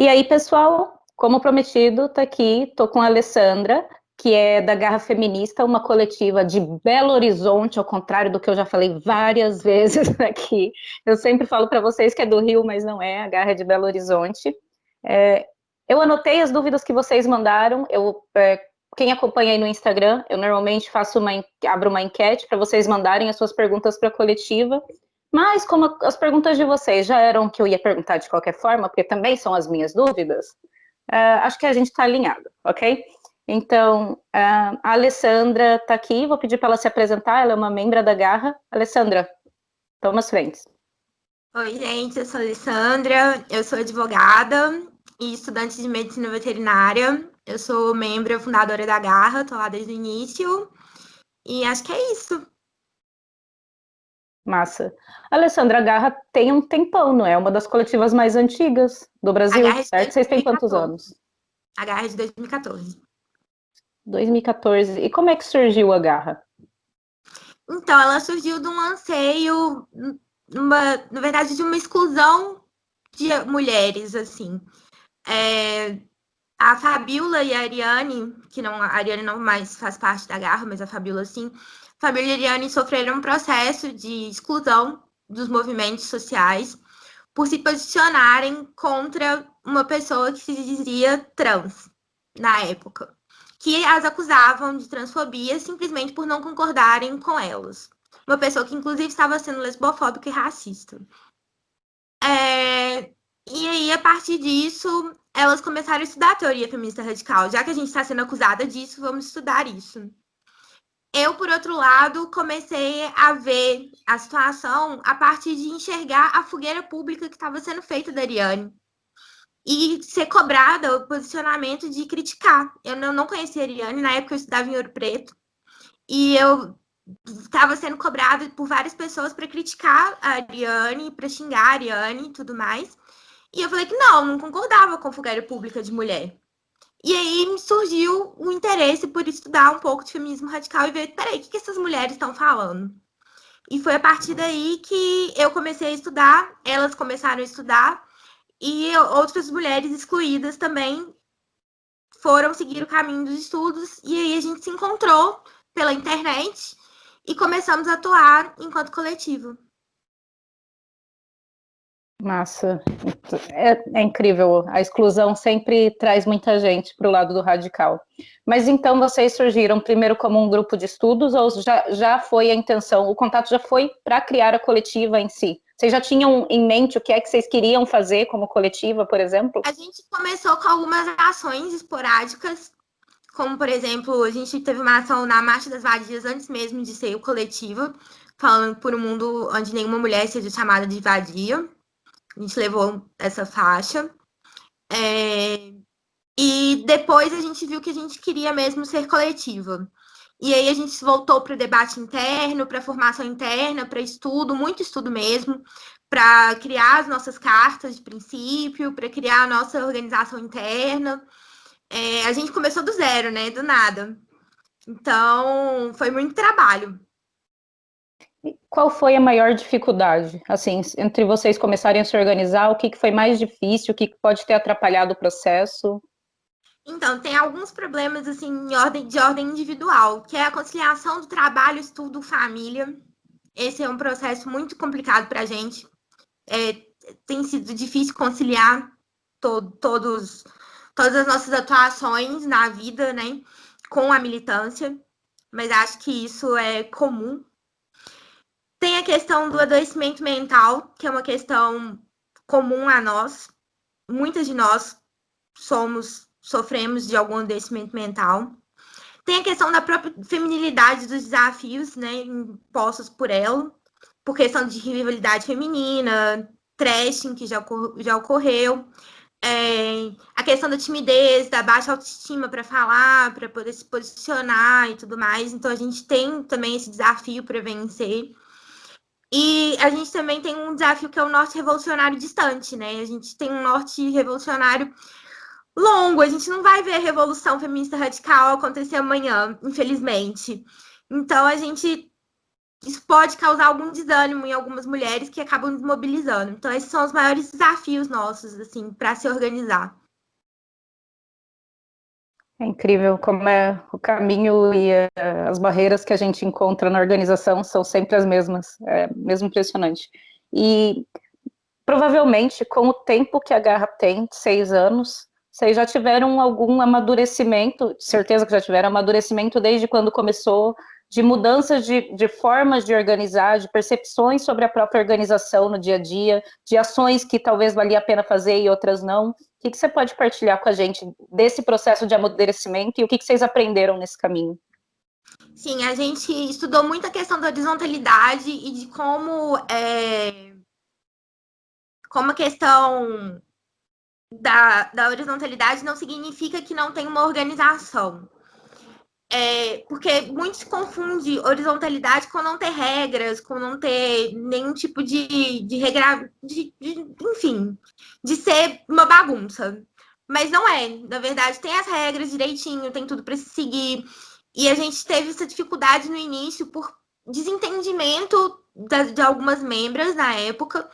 E aí, pessoal, como prometido, tá aqui, tô com a Alessandra, que é da Garra Feminista, uma coletiva de Belo Horizonte, ao contrário do que eu já falei várias vezes aqui. Eu sempre falo para vocês que é do Rio, mas não é, a Garra é de Belo Horizonte. É, eu anotei as dúvidas que vocês mandaram, quem acompanha aí no Instagram, eu normalmente abro uma enquete para vocês mandarem as suas perguntas para a coletiva, mas como as perguntas de vocês já eram o que eu ia perguntar de qualquer forma, porque também são as minhas dúvidas, acho que a gente está alinhado, ok? Então, a Alessandra está aqui, vou pedir para ela se apresentar, ela é uma membro da Garra. Alessandra, toma as frentes. Oi, gente, eu sou a Alessandra, eu sou advogada e estudante de medicina veterinária. Eu sou membro fundadora da Garra, tô lá desde o início. E acho que é isso. Massa. Alessandra, a Garra tem um tempão, não é? Uma das coletivas mais antigas do A Brasil, Garra é de certo? Vocês têm quantos 2014. anos? A Garra é de 2014. 2014. E como é que surgiu a Garra? Então, ela surgiu de um anseio, na verdade, de uma exclusão de mulheres, assim. A Fabiola e a Ariane, a Ariane não mais faz parte da Garra, mas a Fabiola sim. Fabiola e a Ariane sofreram um processo de exclusão dos movimentos sociais por se posicionarem contra uma pessoa que se dizia trans na época, que as acusavam de transfobia simplesmente por não concordarem com elas. Uma pessoa que, inclusive, estava sendo lesbofóbica e racista. E aí, a partir disso, elas começaram a estudar a teoria feminista radical. Já que a gente está sendo acusada disso, vamos estudar isso. Eu, por outro lado, comecei a ver a situação a partir de enxergar a fogueira pública que estava sendo feita da Ariane e ser cobrada o posicionamento de criticar. Eu não conhecia a Ariane, na época eu estudava em Ouro Preto, e eu estava sendo cobrada por várias pessoas para criticar a Ariane, para xingar a Ariane e tudo mais. E eu falei que não concordava com a fogueira pública de mulher. E aí me surgiu o interesse por estudar um pouco de feminismo radical e ver, peraí, o que essas mulheres estão falando? E foi a partir daí que eu comecei a estudar, elas começaram a estudar, e outras mulheres excluídas também foram seguir o caminho dos estudos, e aí a gente se encontrou pela internet e começamos a atuar enquanto coletivo. Massa. É incrível. A exclusão sempre traz muita gente para o lado do radical. Mas então vocês surgiram primeiro como um grupo de estudos ou já foi a intenção, o contato já foi para criar a coletiva em si? Vocês já tinham em mente o que é que vocês queriam fazer como coletiva, por exemplo? A gente começou com algumas ações esporádicas, como, por exemplo, a gente teve uma ação na Marcha das Vadias antes mesmo de ser o coletivo, falando por um mundo onde nenhuma mulher seja chamada de vadia. A gente levou essa faixa. E depois a gente viu que a gente queria mesmo ser coletiva. E aí a gente voltou para o debate interno, para a formação interna, para estudo, muito estudo mesmo, para criar as nossas cartas de princípio, para criar a nossa organização interna. A gente começou do zero, né? Do nada. Então, foi muito trabalho. Qual foi a maior dificuldade, assim, entre vocês começarem a se organizar, o que foi mais difícil, o que pode ter atrapalhado o processo? Então, tem alguns problemas assim de ordem individual, que é a conciliação do trabalho, estudo, família. Esse é um processo muito complicado para a gente. Tem sido difícil conciliar todas as nossas atuações na vida, né, com a militância, mas acho que isso é comum. Tem a questão do adoecimento mental, que é uma questão comum a nós. Muitas de nós sofremos de algum adoecimento mental. Tem a questão da própria feminilidade dos desafios, né, impostos por ela, por questão de rivalidade feminina, trashing que já ocorreu, a questão da timidez, da baixa autoestima para falar, para poder se posicionar e tudo mais. Então a gente tem também esse desafio para vencer. E a gente também tem um desafio que é o norte revolucionário distante, né? A gente tem um norte revolucionário longo, a gente não vai ver a revolução feminista radical acontecer amanhã, infelizmente. Então a gente isso pode causar algum desânimo em algumas mulheres que acabam desmobilizando. Então, esses são os maiores desafios nossos, assim, para se organizar. É incrível como é o caminho e as barreiras que a gente encontra na organização são sempre as mesmas, é mesmo impressionante. E provavelmente, com o tempo que a Garra tem, 6 anos, vocês já tiveram algum amadurecimento, certeza que já tiveram amadurecimento desde quando começou, de mudanças de formas de organizar, de percepções sobre a própria organização no dia a dia, de ações que talvez valia a pena fazer e outras não. O que você pode partilhar com a gente desse processo de amadurecimento e o que vocês aprenderam nesse caminho? Sim, a gente estudou muito a questão da horizontalidade e de como a questão da horizontalidade não significa que não tem uma organização. Porque muitos confundem horizontalidade com não ter regras, com não ter nenhum tipo de regra, enfim, de ser uma bagunça. Mas não é. Na verdade, tem as regras direitinho, tem tudo para se seguir. E a gente teve essa dificuldade no início por desentendimento de algumas membros na época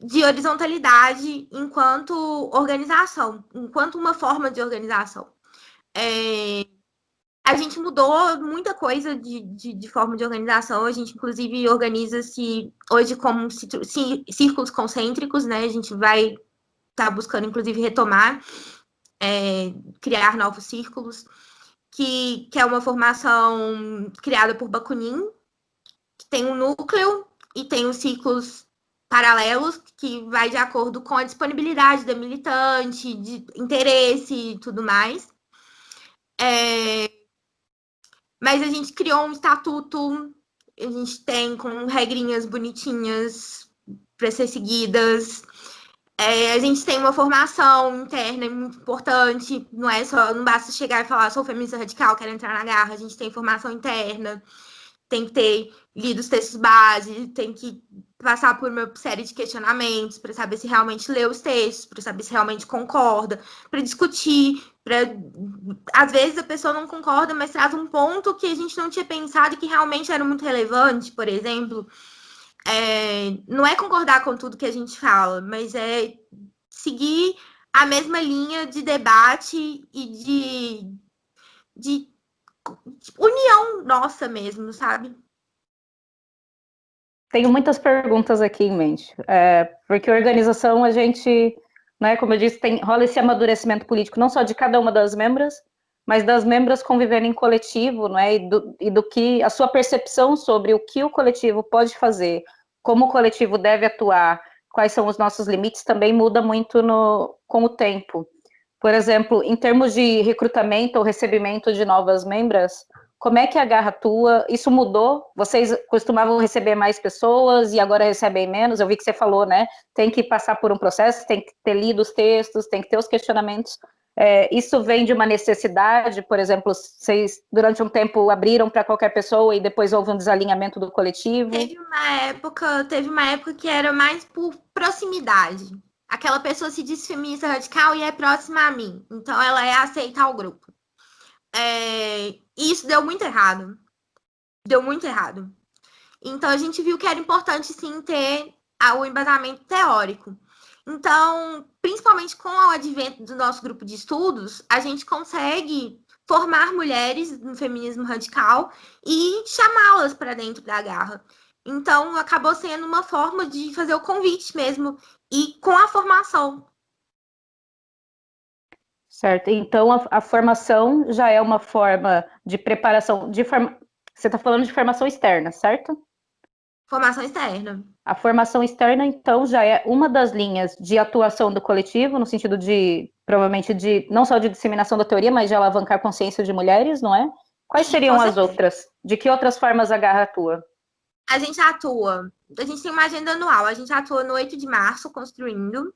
de horizontalidade enquanto organização, enquanto uma forma de organização. A gente mudou muita coisa de forma de organização. A gente, inclusive, organiza-se hoje como círculos concêntricos, né? A gente vai estar buscando, inclusive, retomar, criar novos círculos, que é uma formação criada por Bakunin, que tem um núcleo e tem os ciclos paralelos, que vai de acordo com a disponibilidade da militante, de interesse e tudo mais. Mas a gente criou um estatuto, a gente tem com regrinhas bonitinhas para ser seguidas. A gente tem uma formação interna muito importante, não basta chegar e falar, sou feminista radical, quero entrar na garra. A gente tem formação interna, tem que ter lido os textos base, tem que passar por uma série de questionamentos para saber se realmente leu os textos, para saber se realmente concorda, para discutir, às vezes a pessoa não concorda, mas traz um ponto que a gente não tinha pensado e que realmente era muito relevante, por exemplo. Não é concordar com tudo que a gente fala, mas é seguir a mesma linha de debate e de união nossa mesmo, sabe? Tenho muitas perguntas aqui em mente, porque organização a gente, né, como eu disse, rola esse amadurecimento político não só de cada uma das membros, mas das membros convivendo em coletivo, né, e do que a sua percepção sobre o que o coletivo pode fazer, como o coletivo deve atuar, quais são os nossos limites, também muda muito com o tempo. Por exemplo, em termos de recrutamento ou recebimento de novas membras, como é que a Garra atua? Isso mudou? Vocês costumavam receber mais pessoas e agora recebem menos? Eu vi que você falou, né? Tem que passar por um processo, tem que ter lido os textos, tem que ter os questionamentos. Isso vem de uma necessidade, por exemplo, vocês durante um tempo abriram para qualquer pessoa e depois houve um desalinhamento do coletivo? Teve uma época que era mais por proximidade. Aquela pessoa se diz feminista radical e é próxima a mim, então ela é aceita ao grupo. E isso deu muito errado. Deu muito errado. Então a gente viu que era importante sim ter o embasamento teórico. Então, principalmente com o advento do nosso grupo de estudos, a gente consegue formar mulheres no feminismo radical e chamá-las para dentro da garra. Então, acabou sendo uma forma de fazer o convite mesmo, e com a formação. Certo, então a formação já é uma forma de preparação, você está falando de formação externa, certo? Formação externa. A formação externa, então, já é uma das linhas de atuação do coletivo, no sentido de, provavelmente, não só de disseminação da teoria, mas de alavancar a consciência de mulheres, não é? Quais Sim, seriam com as certeza. outras? De que outras formas a Garra atua? A gente tem uma agenda anual, a gente atua no 8 de março, construindo.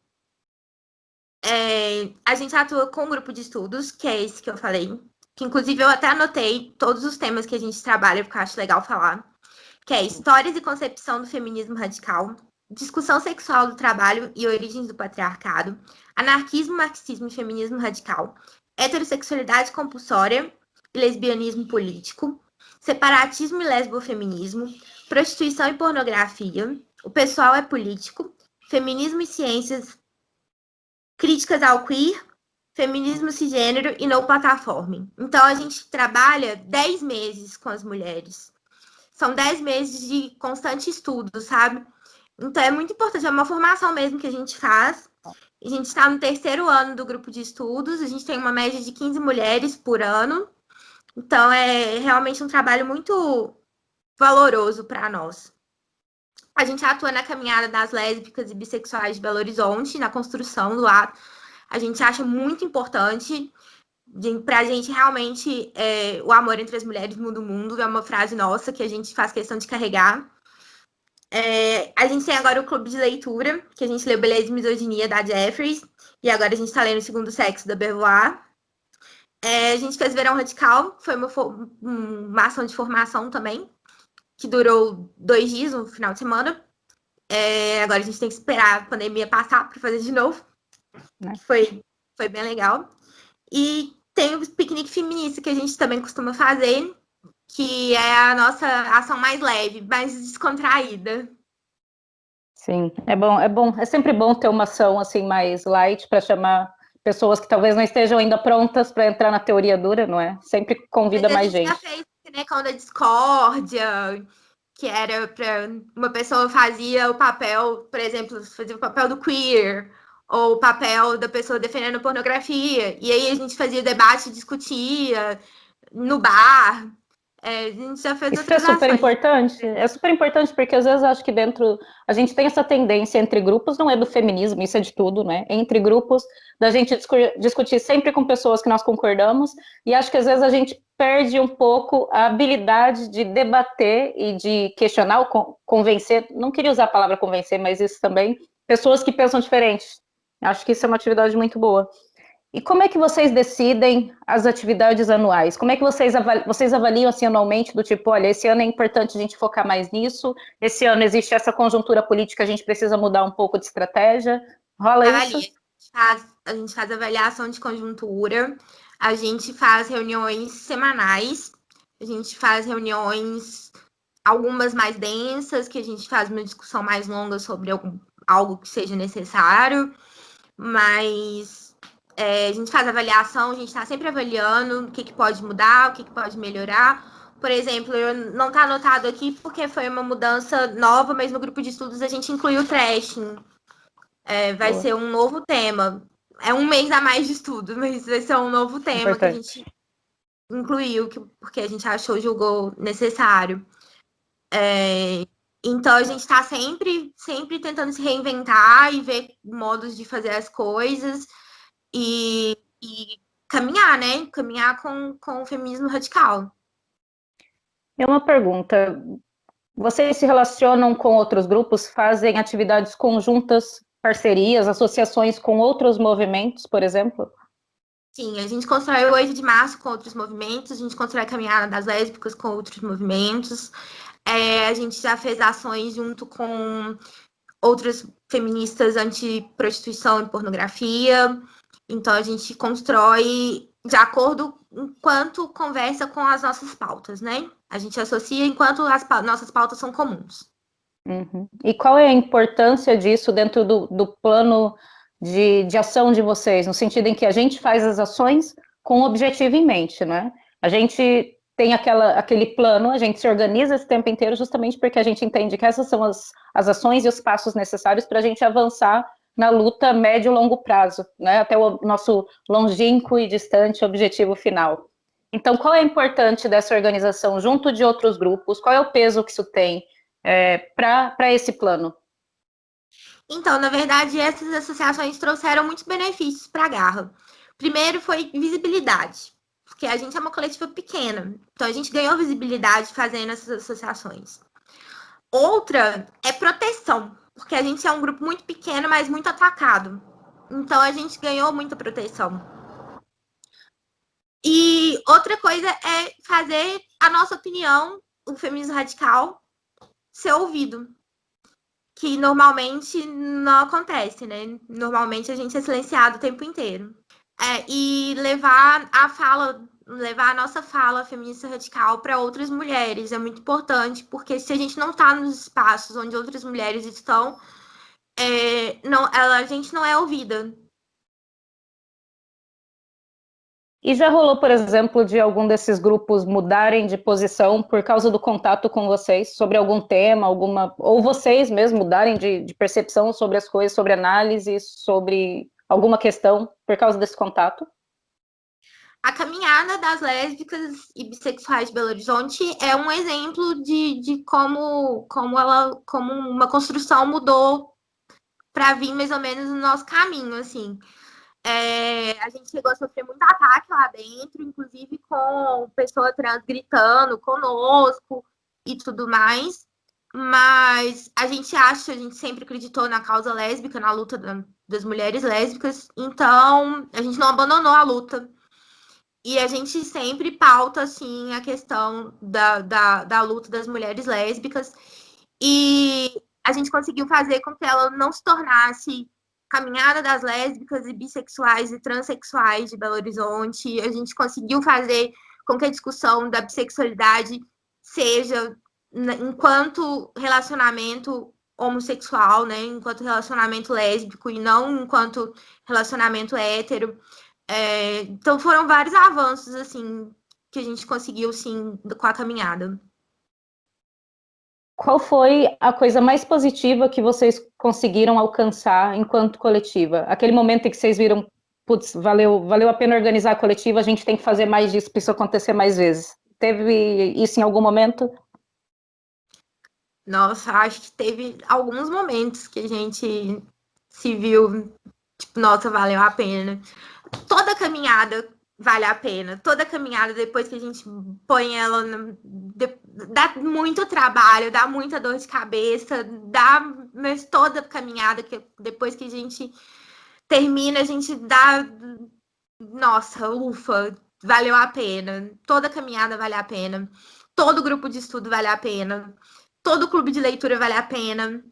A gente atua com um grupo de estudos, que é esse que eu falei, que inclusive eu até anotei todos os temas que a gente trabalha, porque eu acho legal falar, que é Histórias e Concepção do Feminismo Radical, Discussão Sexual do Trabalho e Origens do Patriarcado, Anarquismo, Marxismo e Feminismo Radical, Heterossexualidade Compulsória e Lesbianismo Político, Separatismo e Lesbofeminismo, prostituição e pornografia, o pessoal é político, feminismo e ciências, críticas ao queer, feminismo cisgênero e no plataforma. Então, a gente trabalha 10 meses com as mulheres. São 10 meses de constante estudo, sabe? Então, é muito importante, é uma formação mesmo que a gente faz. A gente está no 3º ano do grupo de estudos, a gente tem uma média de 15 mulheres por ano. Então, é realmente um trabalho muito valoroso para nós. A gente atua na caminhada das lésbicas e bissexuais de Belo Horizonte, na construção do ato. A gente acha muito importante, para a gente realmente, o amor entre as mulheres muda o mundo, é uma frase nossa que a gente faz questão de carregar. A gente tem agora o clube de leitura, que a gente leu Beleza e Misoginia, da Jeffries, e agora a gente está lendo O Segundo Sexo, da Beauvoir. A gente fez Verão Radical, foi uma ação de formação também, que durou 2 dias, no final de semana. Agora a gente tem que esperar a pandemia passar para fazer de novo. Foi bem legal. E tem o piquenique feminista, que a gente também costuma fazer, que é a nossa ação mais leve, mais descontraída. Sim, é sempre bom ter uma ação assim mais light para chamar pessoas que talvez não estejam ainda prontas para entrar na teoria dura, não é? Sempre convida mais gente. A gente já fez Canecão da Discórdia, que era para uma pessoa fazia o papel, por exemplo, fazia o papel do queer, ou o papel da pessoa defendendo pornografia, e aí a gente fazia debate, discutia no bar. A gente já fez Isso é super importante. É super importante porque às vezes acho que dentro a gente tem essa tendência entre grupos, não é do feminismo, isso é de tudo, né? Entre grupos, da gente discutir sempre com pessoas que nós concordamos, e acho que às vezes a gente perde um pouco a habilidade de debater e de questionar ou convencer. Não queria usar a palavra convencer, mas isso também, pessoas que pensam diferente. Acho que isso é uma atividade muito boa. E como é que vocês decidem as atividades anuais? Como é que vocês avaliam assim, anualmente, do tipo, olha, esse ano é importante a gente focar mais nisso, esse ano existe essa conjuntura política, a gente precisa mudar um pouco de estratégia? Rola isso? A gente faz avaliação de conjuntura, a gente faz reuniões semanais, a gente faz reuniões, algumas mais densas, que a gente faz uma discussão mais longa sobre algo que seja necessário, mas a gente faz avaliação, a gente está sempre avaliando o que pode mudar, o que pode melhorar. Por exemplo, não está anotado aqui porque foi uma mudança nova, mas no grupo de estudos a gente incluiu o trashing. Vai ser um novo tema. É um mês a mais de estudo, mas vai ser um novo tema que a gente incluiu, porque a gente julgou necessário. Então, a gente está sempre tentando se reinventar e ver modos de fazer as coisas e caminhar, né? Caminhar com o feminismo radical. É uma pergunta. Vocês se relacionam com outros grupos, fazem atividades conjuntas, parcerias, associações com outros movimentos, por exemplo? Sim, a gente constrói o 8 de março com outros movimentos, a gente constrói a Caminhada das Lésbicas com outros movimentos, a gente já fez ações junto com outras feministas anti-prostituição e pornografia, então a gente constrói de acordo enquanto conversa com as nossas pautas, né? A gente associa enquanto as nossas pautas são comuns. Uhum. E qual é a importância disso dentro do plano de ação de vocês, no sentido em que a gente faz as ações com o objetivo em mente, né? A gente tem aquele plano, a gente se organiza esse tempo inteiro justamente porque a gente entende que essas são as ações e os passos necessários para a gente avançar na luta médio e longo prazo, né? Até o nosso longínquo e distante objetivo final. Então, qual é a importância dessa organização junto de outros grupos? Qual é o peso que isso tem para esse plano? Então, na verdade, essas associações trouxeram muitos benefícios para a Garra. Primeiro foi visibilidade, porque a gente é uma coletiva pequena, então a gente ganhou visibilidade fazendo essas associações. Outra é proteção, porque a gente é um grupo muito pequeno, mas muito atacado. Então a gente ganhou muita proteção. E outra coisa é fazer a nossa opinião, o feminismo radical, ser ouvido. Que normalmente não acontece, né? Normalmente a gente é silenciado o tempo inteiro. E levar a fala levar a nossa fala feminista radical para outras mulheres. É muito importante, porque se a gente não está nos espaços onde outras mulheres estão, a gente não é ouvida. E já rolou, por exemplo, de algum desses grupos mudarem de posição por causa do contato com vocês sobre algum tema, ou vocês mesmos mudarem de percepção sobre as coisas, sobre análise, sobre alguma questão por causa desse contato? A caminhada das lésbicas e bissexuais de Belo Horizonte é um exemplo de como uma construção mudou para vir mais ou menos no nosso caminho, assim. A gente chegou a sofrer muito ataque lá dentro, inclusive com pessoa trans gritando conosco e tudo mais. Mas a gente sempre acreditou na causa lésbica, na luta das mulheres lésbicas, então a gente não abandonou a luta. E a gente sempre pauta, assim, a questão da luta das mulheres lésbicas. E a gente conseguiu fazer com que ela não se tornasse caminhada das lésbicas e bissexuais e transexuais de Belo Horizonte. A gente conseguiu fazer com que a discussão da bissexualidade seja enquanto relacionamento homossexual, né, enquanto relacionamento lésbico e não enquanto relacionamento hétero. Então foram vários avanços assim que a gente conseguiu sim com a caminhada. Qual foi a coisa mais positiva que vocês conseguiram alcançar enquanto coletiva? Aquele momento em que vocês viram, putz, valeu a pena organizar a coletiva, a gente tem que fazer mais disso para isso acontecer mais vezes. Teve isso em algum momento? Nossa, acho que teve alguns momentos que a gente se viu, tipo, nossa, valeu a pena. Toda caminhada vale a pena. Toda caminhada, depois que a gente põe ela, dá muito trabalho, dá muita dor de cabeça, mas toda caminhada, depois que a gente termina, a gente dá, nossa, ufa, valeu a pena. Toda caminhada vale a pena. Todo grupo de estudo vale a pena. Todo clube de leitura vale a pena.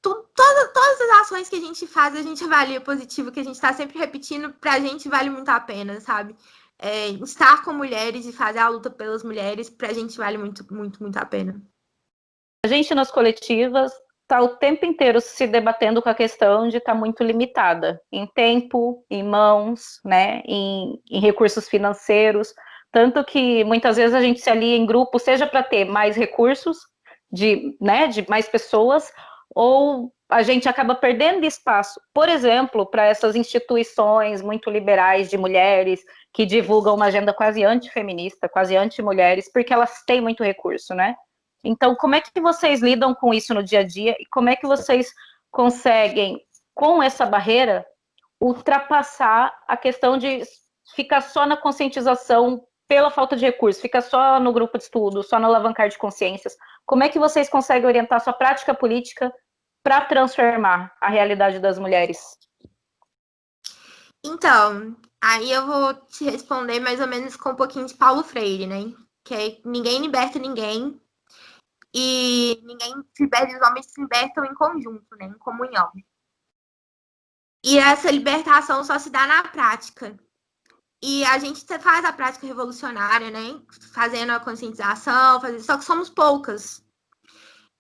Todas as ações que a gente faz, a gente avalia positivo, que a gente está sempre repetindo, pra gente vale muito a pena, sabe? Estar com mulheres e fazer a luta pelas mulheres, pra gente vale muito, muito, muito a pena. A gente nas coletivas está o tempo inteiro se debatendo com a questão de estar muito limitada em tempo, em mãos, né, em recursos financeiros, tanto que muitas vezes a gente se alia em grupo, seja para ter mais recursos, de mais pessoas, ou a gente acaba perdendo espaço, por exemplo, para essas instituições muito liberais de mulheres, que divulgam uma agenda quase antifeminista, quase anti-mulheres, porque elas têm muito recurso, né? Então, como é que vocês lidam com isso no dia a dia e como é que vocês conseguem, com essa barreira, ultrapassar a questão de ficar só na conscientização pela falta de recursos, ficar só no grupo de estudo, só no alavancar de consciências? Como é que vocês conseguem orientar sua prática política para transformar a realidade das mulheres? Então, aí eu vou te responder mais ou menos com um pouquinho de Paulo Freire, né? Que é ninguém liberta ninguém e ninguém se liberta, os homens se libertam em conjunto, né? Em comunhão. E essa libertação só se dá na prática. E a gente faz a prática revolucionária, né? Fazendo a conscientização, só que somos poucas.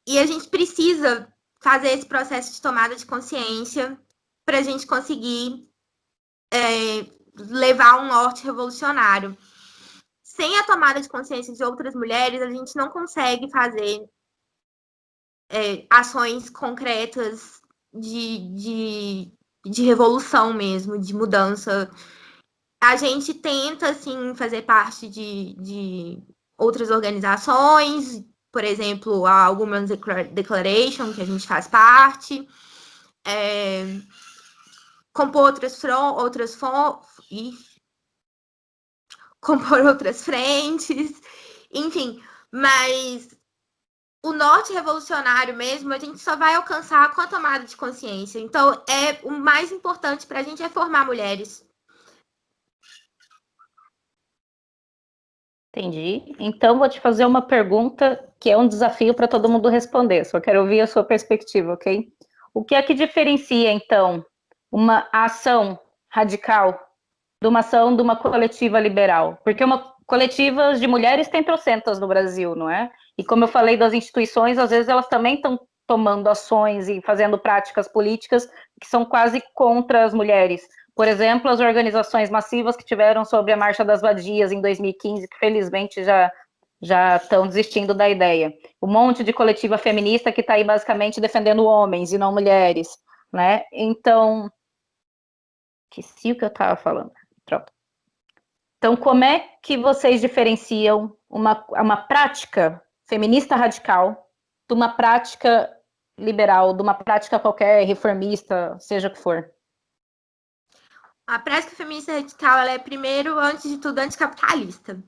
E a gente precisa fazer esse processo de tomada de consciência para a gente conseguir levar um norte revolucionário. Sem a tomada de consciência de outras mulheres, a gente não consegue fazer ações concretas de revolução mesmo, de mudança. A gente tenta, assim, fazer parte de outras organizações, por exemplo, a Women's Declaration, que a gente faz parte, compor compor outras frentes, enfim, mas o norte revolucionário mesmo, a gente só vai alcançar com a tomada de consciência. Então, o mais importante para a gente é formar mulheres. Entendi. Então, vou te fazer uma pergunta que é um desafio para todo mundo responder. Só quero ouvir a sua perspectiva, ok? O que é que diferencia, então, uma ação radical de uma ação de uma coletiva liberal? Porque coletivas de mulheres tem trocentas no Brasil, não é? E como eu falei das instituições, às vezes elas também estão tomando ações e fazendo práticas políticas que são quase contra as mulheres. Por exemplo, as organizações massivas que tiveram sobre a Marcha das Vadias em 2015, que felizmente já estão desistindo da ideia. Um monte de coletiva feminista que está aí basicamente defendendo homens e não mulheres, né? Então, esqueci o que eu estava falando. Pronto. Então, como é que vocês diferenciam uma prática feminista radical de uma prática liberal, de uma prática qualquer reformista, seja o que for? A prática feminista radical, ela é, primeiro, antes de tudo, anticapitalista.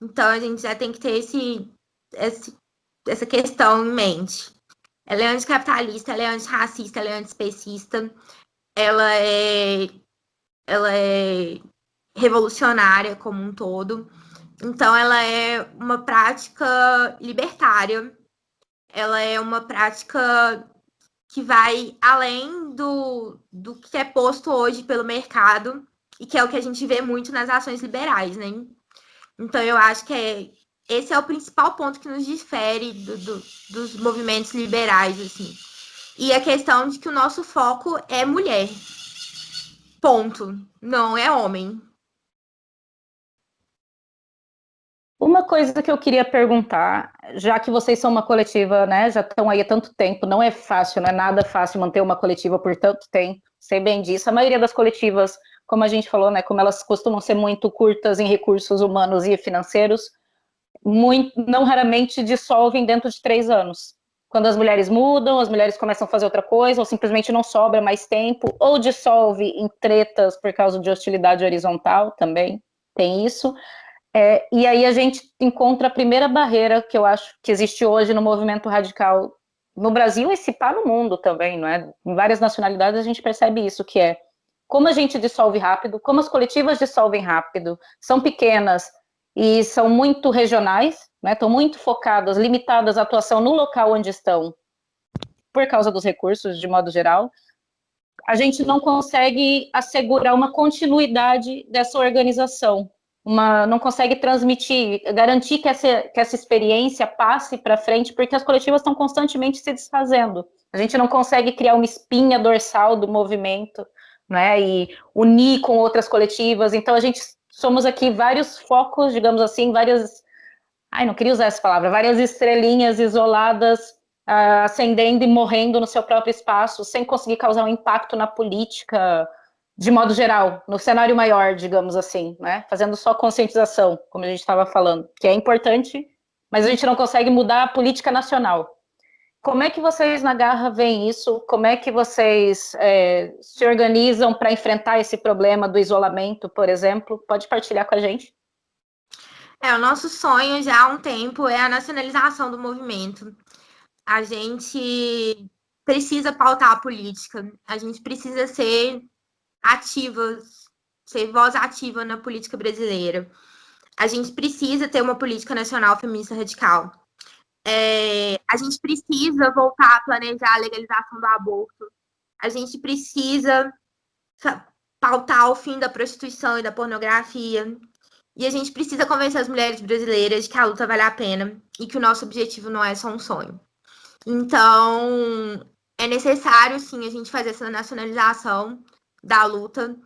Então, a gente já tem que ter essa questão em mente. Ela é anticapitalista, ela é antirracista, ela é antiespecista, ela é revolucionária como um todo. Então, ela é uma prática libertária, ela é uma prática que vai além do que é posto hoje pelo mercado e que é o que a gente vê muito nas ações liberais, né? Então, eu acho que esse é o principal ponto que nos difere dos movimentos liberais, assim. E a questão de que o nosso foco é mulher. Ponto. Não é homem. Uma coisa que eu queria perguntar, já que vocês são uma coletiva, né, já estão aí há tanto tempo, não é fácil, não é nada fácil manter uma coletiva por tanto tempo, sei bem disso. A maioria das coletivas, como a gente falou, né, como elas costumam ser muito curtas em recursos humanos e financeiros, não raramente dissolvem dentro de 3 anos. Quando as mulheres mudam, as mulheres começam a fazer outra coisa, ou simplesmente não sobra mais tempo, ou dissolve em tretas por causa de hostilidade horizontal também, tem isso. E aí a gente encontra a primeira barreira que eu acho que existe hoje no movimento radical no Brasil e se pá no mundo também, não é? Em várias nacionalidades a gente percebe isso, que é como a gente dissolve rápido, como as coletivas dissolvem rápido, são pequenas e são muito regionais, né? Estão muito focadas, limitadas à atuação no local onde estão, por causa dos recursos, de modo geral. A gente não consegue assegurar uma continuidade dessa organização, não consegue transmitir, garantir que essa experiência passe para frente, porque as coletivas estão constantemente se desfazendo. A gente não consegue criar uma espinha dorsal do movimento, né, e unir com outras coletivas. Então, a gente somos aqui vários focos, digamos assim, não queria usar essa palavra, várias estrelinhas isoladas, ascendendo e morrendo no seu próprio espaço, sem conseguir causar um impacto na política, de modo geral, no cenário maior, digamos assim, né? Fazendo só conscientização, como a gente estava falando, que é importante, mas a gente não consegue mudar a política nacional. Como é que vocês na Garra veem isso? Como é que vocês se organizam para enfrentar esse problema do isolamento, por exemplo? Pode partilhar com a gente? O nosso sonho já há um tempo é a nacionalização do movimento. A gente precisa pautar a política, a gente precisa ser ativas, ser voz ativa na política brasileira. A gente precisa ter uma política nacional feminista radical. A gente precisa voltar a planejar a legalização do aborto. A gente precisa pautar o fim da prostituição e da pornografia. E a gente precisa convencer as mulheres brasileiras de que a luta vale a pena e que o nosso objetivo não é só um sonho. Então, é necessário, sim, a gente fazer essa nacionalização da luta,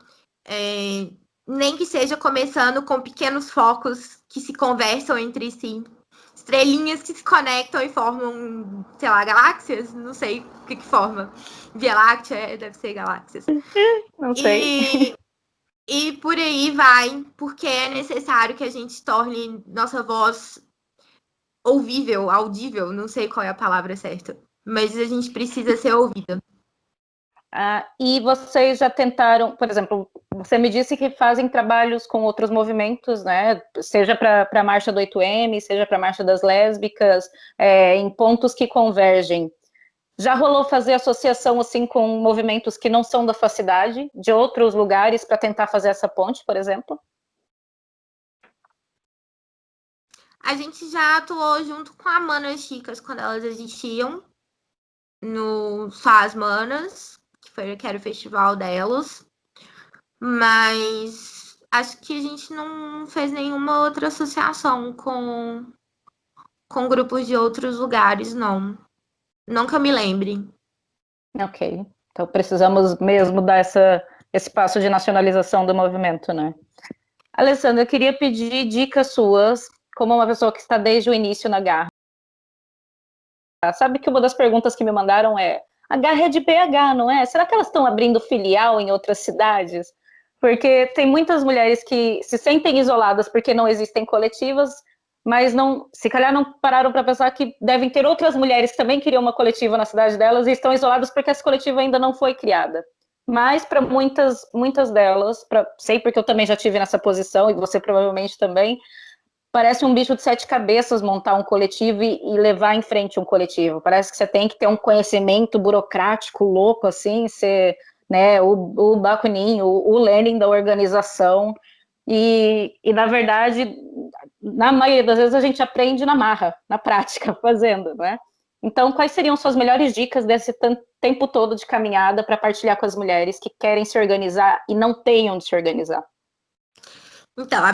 nem que seja começando com pequenos focos que se conversam entre si, estrelinhas que se conectam e formam, sei lá, galáxias, não sei o que forma. Via Láctea deve ser galáxias. Não sei. E por aí vai, porque é necessário que a gente torne nossa voz ouvível, audível, não sei qual é a palavra certa, mas a gente precisa ser ouvida. E vocês já tentaram, por exemplo, você me disse que fazem trabalhos com outros movimentos, né? Seja para a Marcha do 8M, seja para a Marcha das Lésbicas, em pontos que convergem. Já rolou fazer associação assim com movimentos que não são da sua cidade, de outros lugares, para tentar fazer essa ponte, por exemplo? A gente já atuou junto com a Manas Chicas quando elas existiam no Faz Manas, que era o festival delas, mas Acho que a gente não fez nenhuma outra associação com grupos de outros lugares, não. Não que eu me lembre. Ok. Então precisamos mesmo dar esse passo de nacionalização do movimento, né? Alessandra, eu queria pedir dicas suas, como uma pessoa que está desde o início na Garra. Sabe que uma das perguntas que me mandaram é: a Garra é de BH, não é? Será que elas estão abrindo filial em outras cidades? Porque tem muitas mulheres que se sentem isoladas porque não existem coletivas, mas não, se calhar não pararam para pensar que devem ter outras mulheres que também queriam uma coletiva na cidade delas e estão isoladas porque essa coletiva ainda não foi criada. Mas para muitas delas, sei porque eu também já tive nessa posição e você provavelmente também, parece um bicho de sete cabeças montar um coletivo e levar em frente um coletivo. Parece que você tem que ter um conhecimento burocrático louco, assim, ser, né, o Bakunin, o Lenin da organização. Na verdade, na maioria das vezes a gente aprende na marra, na prática, fazendo, né? Então, quais seriam suas melhores dicas desse tempo todo de caminhada para partilhar com as mulheres que querem se organizar e não têm onde se organizar? Então,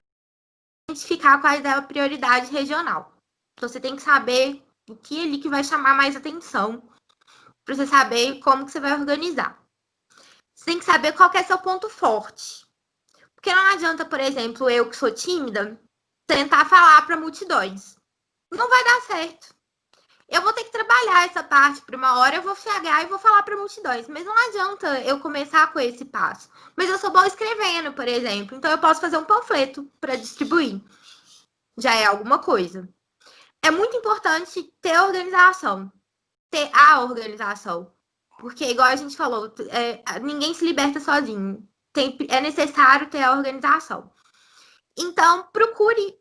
identificar qual é a prioridade regional. Então, você tem que saber o que ali que vai chamar mais atenção, para você saber como que você vai organizar. Você tem que saber qual que é seu ponto forte. Porque não adianta, por exemplo, eu que sou tímida, tentar falar para multidões. Não vai dar certo. Eu vou ter que trabalhar essa parte por uma hora, eu vou chegar e vou falar para multidões. Mas não adianta eu começar com esse passo. Mas eu sou boa escrevendo, por exemplo, então eu posso fazer um panfleto para distribuir. Já é alguma coisa. É muito importante ter organização, ter a organização. Porque, igual a gente falou, ninguém se liberta sozinho. É necessário ter a organização. Então, procure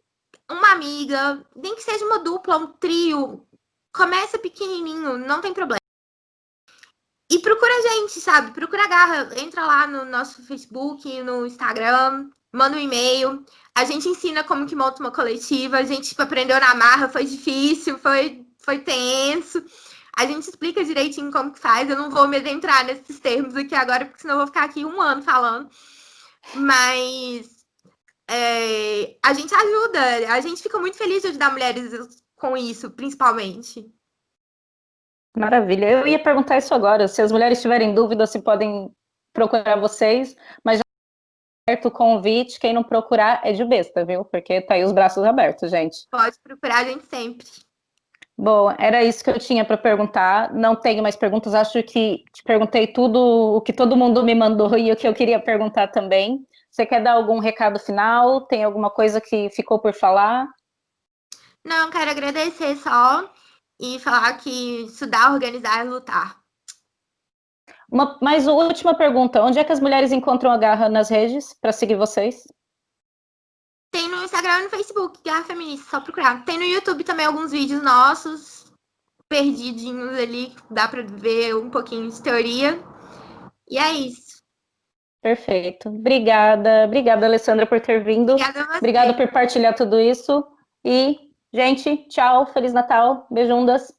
uma amiga, nem que seja uma dupla, um trio. Começa pequenininho, não tem problema. E procura a gente, sabe? Procura a Garra. Entra lá no nosso Facebook, no Instagram, manda um e-mail. A gente ensina como que monta uma coletiva. A gente aprendeu na marra, foi difícil, foi tenso. A gente explica direitinho como que faz. Eu não vou me adentrar nesses termos aqui agora, porque senão eu vou ficar aqui um ano falando. Mas a gente ajuda. A gente fica muito feliz de ajudar mulheres com isso, principalmente. Maravilha. Eu ia perguntar isso agora. Se as mulheres tiverem dúvida, se podem procurar vocês, mas já aberto o convite. Quem não procurar é de besta, viu? Porque tá aí os braços abertos, gente. Pode procurar a gente sempre. Bom, era isso que eu tinha para perguntar. Não tenho mais perguntas. Acho que te perguntei tudo o que todo mundo me mandou e o que eu queria perguntar também. Você quer dar algum recado final? Tem alguma coisa que ficou por falar? Não, quero agradecer só e falar que estudar, organizar e lutar. Mais uma última pergunta. Onde é que as mulheres encontram a Garra nas redes para seguir vocês? Tem no Instagram e no Facebook, Garra Feminista, só procurar. Tem no YouTube também alguns vídeos nossos, perdidinhos ali, dá para ver um pouquinho de teoria. E é isso. Perfeito. Obrigada. Obrigada, Alessandra, por ter vindo. Obrigada a Obrigada você. por partilhar tudo isso. E, gente, tchau. Feliz Natal. Beijundas.